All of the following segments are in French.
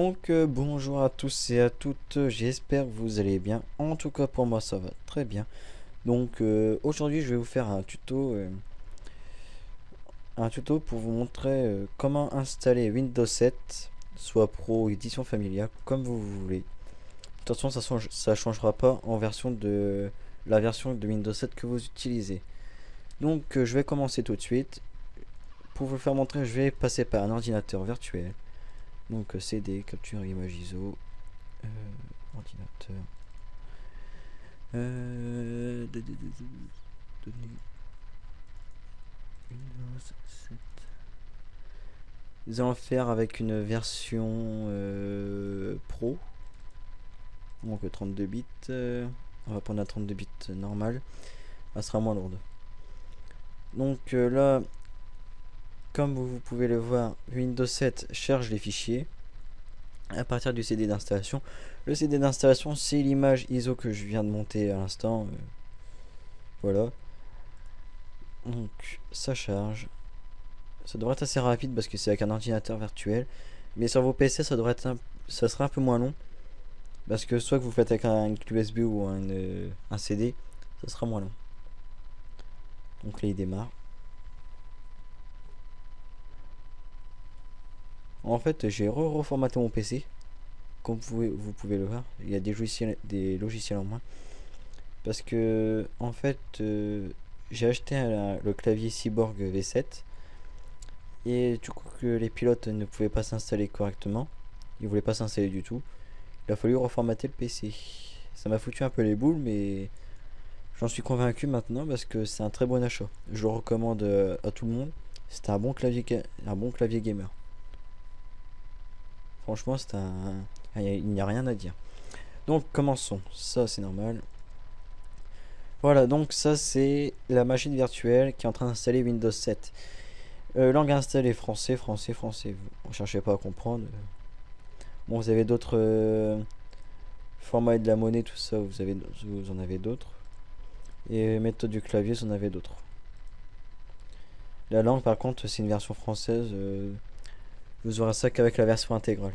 Donc bonjour à tous et à toutes, j'espère que vous allez bien. En tout cas pour moi ça va très bien. Donc aujourd'hui je vais vous faire un tuto pour vous montrer comment installer Windows 7, soit Pro ou édition familiale, comme vous voulez. De toute façon ça changera pas en version de la version de Windows 7 que vous utilisez. Donc je vais commencer tout de suite. Pour vous le faire montrer, je vais passer par un ordinateur virtuel. Donc CD, capture image ISO, ordinateur. Données Windows 7. Nous allons faire avec une version Pro. Donc 32 bits. On va prendre la 32 bits normale. Elle sera moins lourde. Donc là, comme vous pouvez le voir, Windows 7 charge les fichiers à partir du CD d'installation. Le CD d'installation, c'est l'image ISO que je viens de monter à l'instant. Voilà. Donc ça charge. Ça devrait être assez rapide parce que c'est avec un ordinateur virtuel. Mais sur vos PC, ça sera un peu moins long. Parce que soit que vous faites avec un clé USB ou un CD, ça sera moins long. Donc là, il démarre. En fait, j'ai reformaté mon PC. Comme vous pouvez le voir, il y a des logiciels en moins. Parce que, en fait, j'ai acheté le clavier Cyborg V7. Et du coup, que les pilotes ne pouvaient pas s'installer correctement. Ils voulaient pas s'installer du tout. Il a fallu reformater le PC. Ça m'a foutu un peu les boules, mais j'en suis convaincu maintenant parce que c'est un très bon achat. Je le recommande à tout le monde. C'est un bon clavier gamer. Franchement, il n'y a rien à dire. Donc, commençons. Ça, c'est normal. Voilà, donc ça, c'est la machine virtuelle qui est en train d'installer Windows 7. Langue installée français, français, français. Vous ne cherchez pas à comprendre. Bon, vous avez d'autres formats et de la monnaie, tout ça, vous en avez d'autres. Et méthode du clavier, vous en avez d'autres. La langue, par contre, c'est une version française. Vous aurez ça qu'avec la version intégrale.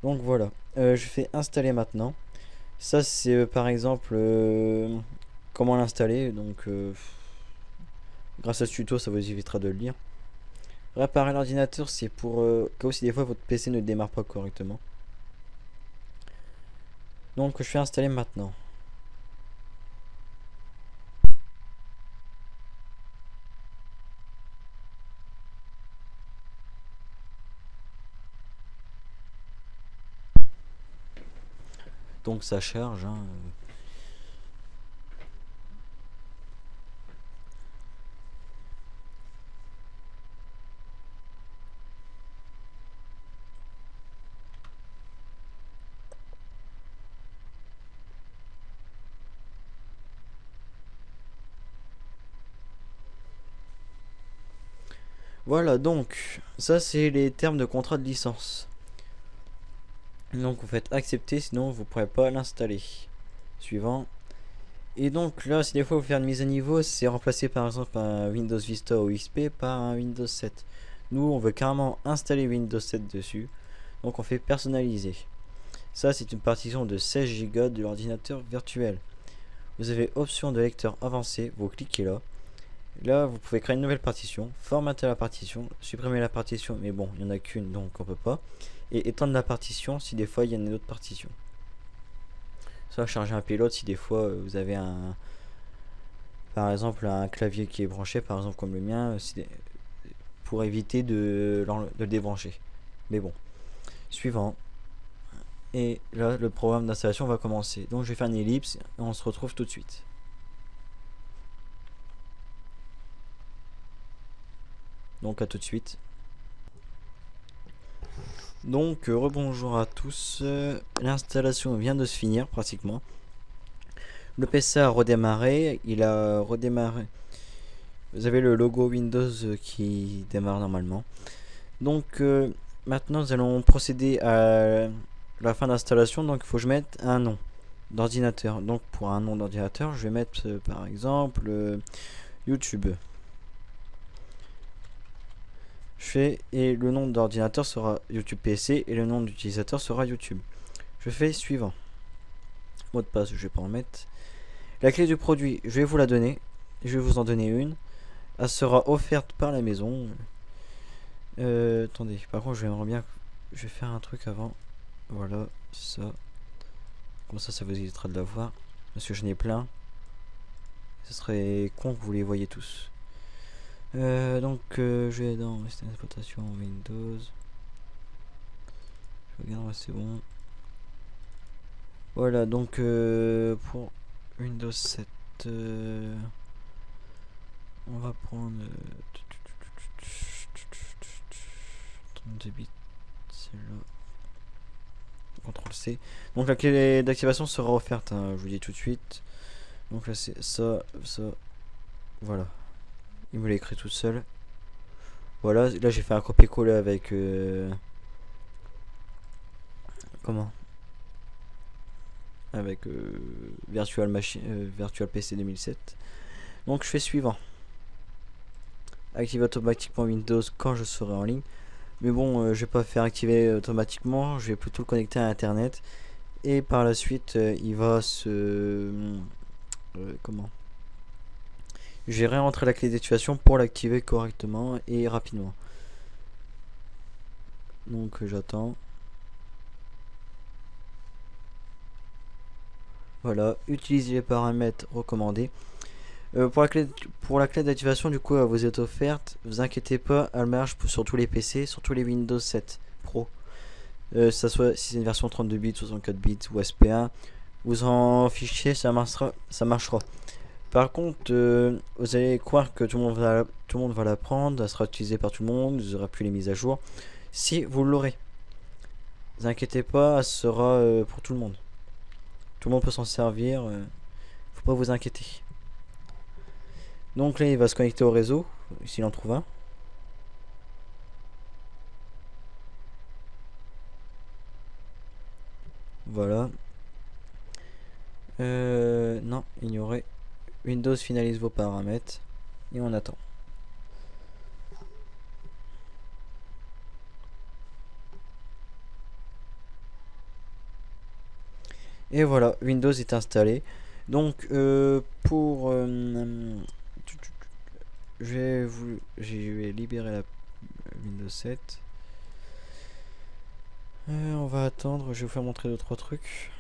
Donc voilà, je fais installer maintenant. Ça, c'est par exemple comment l'installer. Donc, grâce à ce tuto, ça vous évitera de le lire. Réparer l'ordinateur, c'est pour cas où si des fois votre PC ne démarre pas correctement. Donc, je fais installer maintenant. Donc, ça charge. Hein. Voilà, donc, ça c'est les termes de contrat de licence. Donc vous faites accepter, sinon vous ne pourrez pas l'installer. Suivant. Et donc là, si des fois vous faites une mise à niveau, c'est remplacé par exemple un Windows Vista ou XP par un Windows 7. Nous, on veut carrément installer Windows 7 dessus. Donc on fait personnaliser. Ça, c'est une partition de 16 Go de l'ordinateur virtuel. Vous avez option de lecteur avancé, vous cliquez là. Là, vous pouvez créer une nouvelle partition, formater la partition, supprimer la partition, mais bon, il n'y en a qu'une, donc on peut pas. Et étendre la partition si des fois il y a une autre partition. Ça, charger un pilote si des fois vous avez par exemple un clavier qui est branché, par exemple comme le mien, pour éviter de le débrancher. Mais bon, suivant. Et là, le programme d'installation va commencer. Donc je vais faire une ellipse et on se retrouve tout de suite. Donc à tout de suite. Donc rebonjour à tous. L'installation vient de se finir pratiquement. Le PC a redémarré. Il a redémarré. Vous avez le logo Windows qui démarre normalement. Donc maintenant nous allons procéder à la fin d'installation. Donc il faut que je mette un nom d'ordinateur. Donc pour un nom d'ordinateur, je vais mettre par exemple YouTube. Je fais et le nom d'ordinateur sera YouTube PC et le nom d'utilisateur sera YouTube. Je fais suivant. Mot de passe, je vais pas en mettre. La clé du produit, je vais vous la donner. Je vais vous en donner une. Elle sera offerte par la maison. Attendez, par contre, j'aimerais bien. Je vais faire un truc avant. Voilà, ça. Comme ça vous évitera de la voir. Parce que j'en ai plein. Ce serait con que vous les voyez tous. Donc, je vais dans système d'exploitation Windows. Je regarde, ouais, c'est bon. Voilà, donc pour Windows 7, on va prendre 32 bits, celle-là. CTRL C. Donc la clé d'activation sera offerte, hein, je vous dis tout de suite. Donc là c'est ça, ça, voilà. Il me l'a écrit tout seul. Voilà, là j'ai fait un copier-coller avec comment, avec Virtual Machine, Virtual PC 2007. Donc je fais suivant. Activer automatiquement Windows quand je serai en ligne. Mais bon, je vais pas faire activer automatiquement, je vais plutôt le connecter à internet. Et par la suite, il va se... comment, je vais réentrer la clé d'activation pour l'activer correctement et rapidement. Donc j'attends. Voilà, utiliser les paramètres recommandés. Pour la clé d'activation, du coup, elle vous est offerte. Vous inquiétez pas, elle marche sur tous les PC, sur tous les Windows 7 Pro. Ça soit si c'est une version 32 bits, 64 bits ou SP1, vous en fichez, ça marchera. Par contre, vous allez croire que tout le monde va la prendre, elle sera utilisée par tout le monde, vous n'aurez plus les mises à jour. Si vous l'aurez, ne vous inquiétez pas, elle sera pour tout le monde. Tout le monde peut s'en servir, faut pas vous inquiéter. Donc là, il va se connecter au réseau, s'il en trouve un. Voilà. Non, ignorer. Windows finalise vos paramètres. Et on attend. Et voilà, Windows est installé. Donc, je vais libérer la Windows 7. On va attendre, je vais vous faire montrer 2-3 trucs.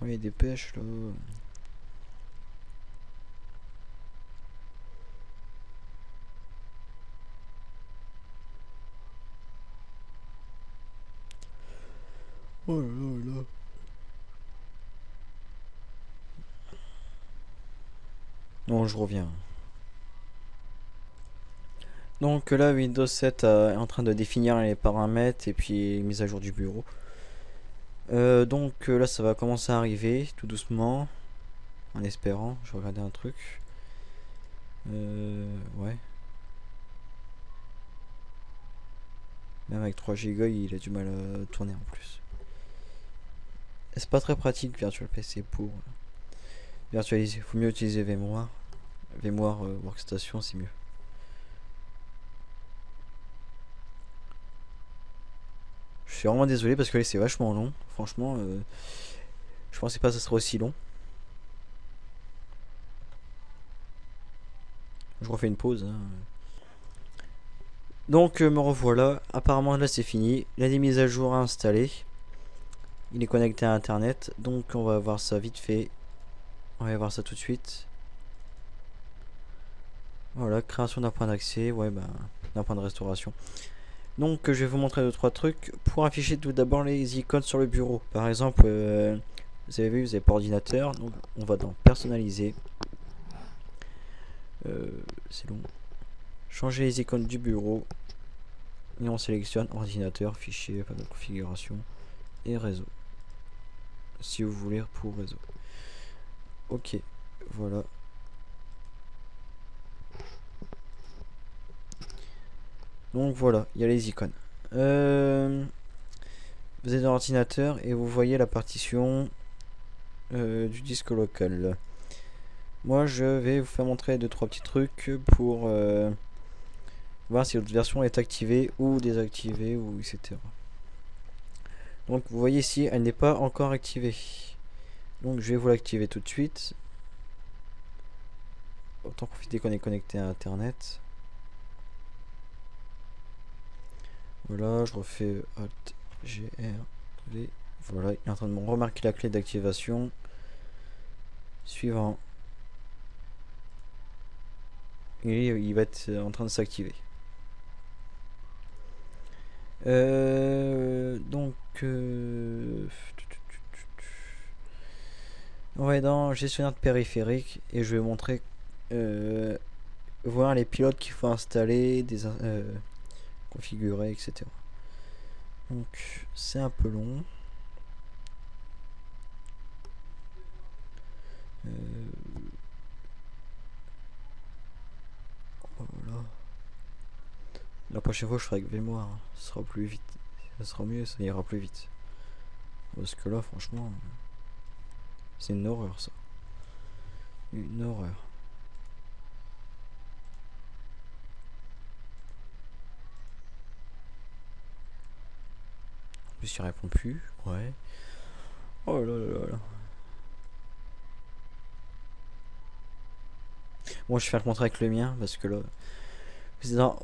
Oui, dépêche là. Oh là là. Non, je reviens. Donc là, Windows 7 est en train de définir les paramètres et puis mise à jour du bureau. Donc là, ça va commencer à arriver tout doucement. En espérant, je vais regarder un truc. Ouais. Même avec 3 Go, il a du mal à tourner en plus. C'est pas très pratique Virtual PC pour virtualiser. Faut mieux utiliser VMware. VMware Workstation, c'est mieux. Je suis vraiment désolé parce que c'est vachement long. Franchement, je pensais pas que ça serait aussi long. Je refais une pause. Hein. Donc me revoilà. Apparemment là c'est fini. La mise à jour installée. Il est connecté à internet. Donc on va voir ça vite fait. On va voir ça tout de suite. Voilà, création d'un point d'accès. Ouais, bah, d'un point de restauration. Donc je vais vous montrer 2-3 trucs. Pour afficher tout d'abord les icônes sur le bureau. Par exemple, vous avez vu, vous n'avez pas ordinateur. Donc on va dans personnaliser. C'est long. Changer les icônes du bureau. Et on sélectionne ordinateur, fichier, pas de configuration et réseau. si vous voulez pour réseau. Ok, voilà. Donc voilà, il y a les icônes. Vous êtes dans l'ordinateur et vous voyez la partition du disque local. Moi je vais vous faire montrer 2-3 petits trucs pour voir si votre version est activée ou désactivée ou etc. Donc vous voyez ici, elle n'est pas encore activée. Donc je vais vous l'activer tout de suite. Autant profiter qu'on est connecté à internet. Voilà, je refais Alt G R V. Voilà, il est en train de me remarquer la clé d'activation. Suivant. Et il va être en train de s'activer. Donc on va dans gestionnaire de périphérique et je vais montrer voir les pilotes qu'il faut installer, configurer, etc. Donc c'est un peu long. Voilà. La prochaine fois je ferai avec mémoire, hein. Ce sera plus vite. Ça sera mieux, ça ira plus vite. Parce que là franchement c'est une horreur ça. Une horreur. En plus il répond plus. Ouais. Oh là là là. Bon je vais faire le contraire avec le mien parce que là.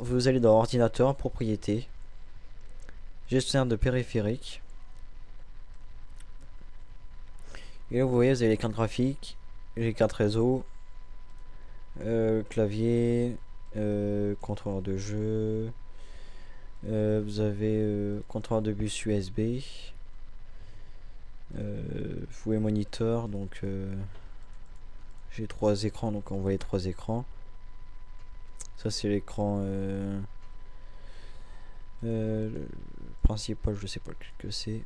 Vous allez dans ordinateur, propriété, gestionnaire de périphérique. Et là vous voyez vous avez les cartes graphiques, les cartes réseau, clavier, contrôleur de jeu, vous avez contrôleur de bus USB, vous avez moniteur, donc j'ai 3 écrans, donc on voit les 3 écrans. Ça c'est l'écran principal, je sais pas que c'est.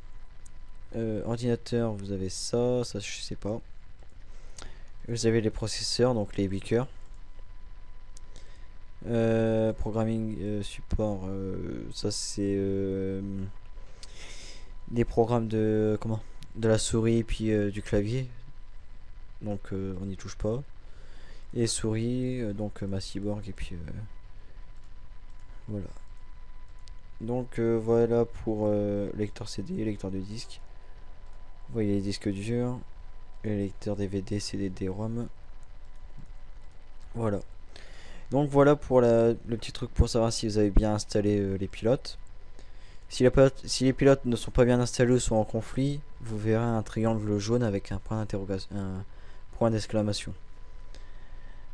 Ordinateur, vous avez ça je sais pas. Vous avez les processeurs, donc les 8 cœurs. Programming support, ça c'est des programmes de de la souris et puis du clavier. Donc on n'y touche pas. Et souris, donc ma cyborg et puis voilà. Donc voilà pour lecteur CD, lecteur de disque. Vous voyez les disques durs, les lecteurs DVD, CD, D-ROM. Voilà. Donc voilà pour le petit truc pour savoir si vous avez bien installé les pilotes. Si les pilotes ne sont pas bien installés ou sont en conflit, vous verrez un triangle jaune avec un point d'interrogation, un point d'exclamation.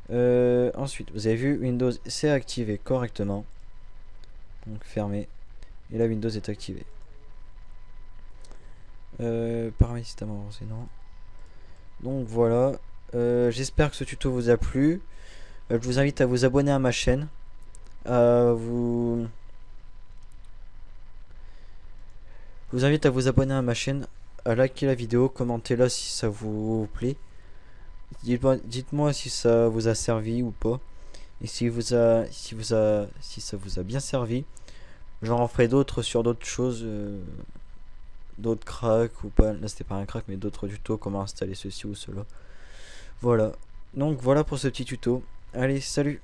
Ensuite, vous avez vu Windows s'est activé correctement. Donc fermé. Et là Windows est activé. Paramètres système avancé, non. Donc voilà. J'espère que ce tuto vous a plu. Je vous invite à vous abonner à ma chaîne. Je vous invite à vous abonner à ma chaîne, à liker la vidéo, commentez-la si ça vous plaît. Dites-moi si ça vous a servi ou pas. Et si ça vous a bien servi, j'en ferai d'autres sur d'autres choses, d'autres cracks ou pas. Là c'était pas un crack mais d'autres tutos, comment installer ceci ou cela. Voilà. Donc voilà pour ce petit tuto. Allez, salut!